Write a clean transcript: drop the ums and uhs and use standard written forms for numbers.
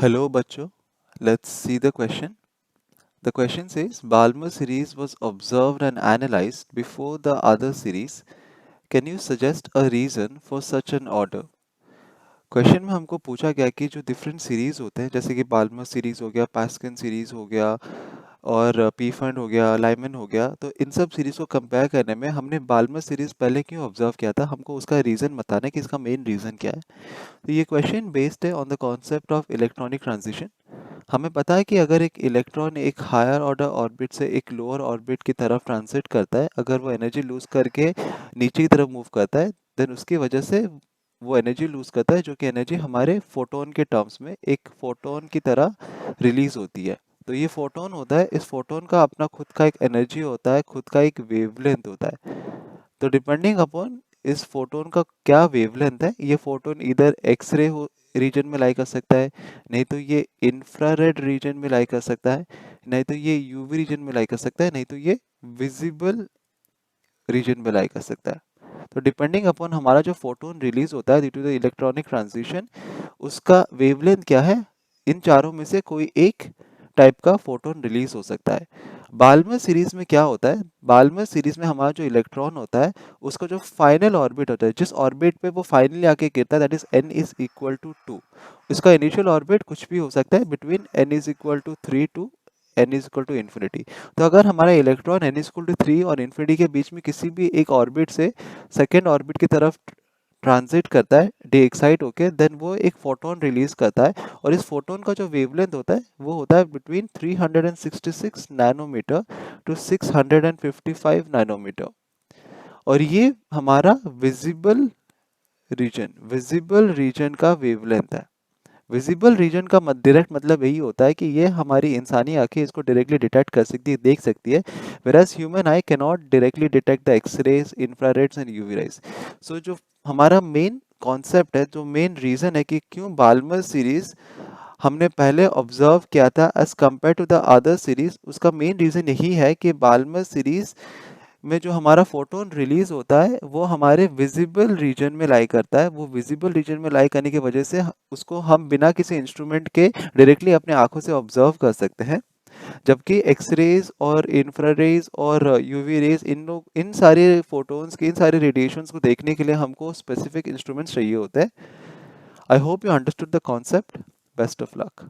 Hello, Bacho. Let's see the question. The question says Balmer series was observed and analyzed before the other series. Can you suggest a reason for such an order? Question में हमको पूछा गया कि जो different series होते हैं जैसे कि बाल्मर सीरीज हो गया, पास्कन सीरीज हो गया और पी फंड हो गया, लाइमन हो गया, तो इन सब सीरीज को कंपेयर करने में हमने बाल्मर सीरीज पहले क्यों ऑब्जर्व किया था, हमको उसका रीज़न बताना है कि इसका मेन रीज़न क्या है। तो ये क्वेश्चन बेस्ड है on the concept of electronic transition. हमें पता है कि अगर एक इलेक्ट्रॉन एक हायर ऑर्डर ऑर्बिट से एक लोअर ऑर्बिट की तरफ ट्रांजिट करता है, अगर वो एनर्जी लूज करके नीचे की तरफ मूव करता है, देन उसकी वजह से वो एनर्जी लूज करता है, जो कि एनर्जी हमारे फोटोन के टर्म्स में एक फोटोन की तरह रिलीज होती है। तो ये फोटोन होता है, इस फोटोन का अपना खुद का एक एनर्जी होता है, खुद का एक वेवलेंथ होता है। तो डिपेंडिंग अपॉन इस फोटोन का क्या वेवलेंथ है, ये फोटोन इधर एक्सरे हो रीजन में लाई कर सकता है, नहीं तो ये इंफ्रारेड रीजन में लाई कर सकता है, नहीं तो ये यूवी रीजन में लाई कर सकता है, नहीं तो ये विजिबल रीजन में लाई कर सकता है। तो डिपेंडिंग अपॉन हमारा जो फोटोन रिलीज होता है due to the electronic transition, उसका वेवलेंथ क्या है, इन चारों में से कोई एक टाइप का फोटोन रिलीज हो सकता है। बाल्मर सीरीज में क्या होता है, बाल्मर सीरीज में हमारा जो इलेक्ट्रॉन होता है, उसका जो फाइनल ऑर्बिट होता है, जिस ऑर्बिट पे वो फाइनली आके गिरता है, that is n is equal to 2। इसका इनिशियल ऑर्बिट कुछ भी हो सकता है between n is equal to 3 to n is equal to infinity. तो अगर हमारा electron n is equal to 3 और इन्फिनिटी के बीच में किसी भी एक ऑर्बिट से सेकेंड ऑर्बिट की तरफ ट्रांजिट करता है डी एक्साइट होके, देन वो एक फोटोन रिलीज करता है, और इस फोटोन का जो वेवलेंथ होता है वो होता है बिटवीन 366 नैनोमीटर टू 655 नैनोमीटर। और ये हमारा विजिबल रीजन का वेवलेंथ है। विजिबल रीजन का डायरेक्ट मतलब यही होता है कि ये हमारी इंसानी आंखें इसको डायरेक्टली डिटेक्ट कर सकती है, देख सकती है, whereas human eye can not directly detect the X rays, infrareds and UV rays. So जो हमारा मेन कॉन्सेप्ट है, जो मेन रीजन है कि क्यों बाल्मर सीरीज हमने पहले ऑब्जर्व किया था as compare to the other series, उसका मेन रीजन यही है कि बाल्मर सीरीज में जो हमारा फोटोन रिलीज होता है वो हमारे विजिबल रीजन में लाई करता है। वो विजिबल रीजन में लाई करने की वजह से उसको हम बिना किसी इंस्ट्रूमेंट के डायरेक्टली अपने आंखों से ऑब्जर्व कर सकते हैं। जबकि एक्स रेज और इंफ्रारेज और यूवी रेज, इन सारे फोटोन्स के इन सारे रेडिएशंस को देखने के लिए हमको स्पेसिफिक इंस्ट्रूमेंट्स चाहिए होते हैं। I hope you understood the concept. Best of luck.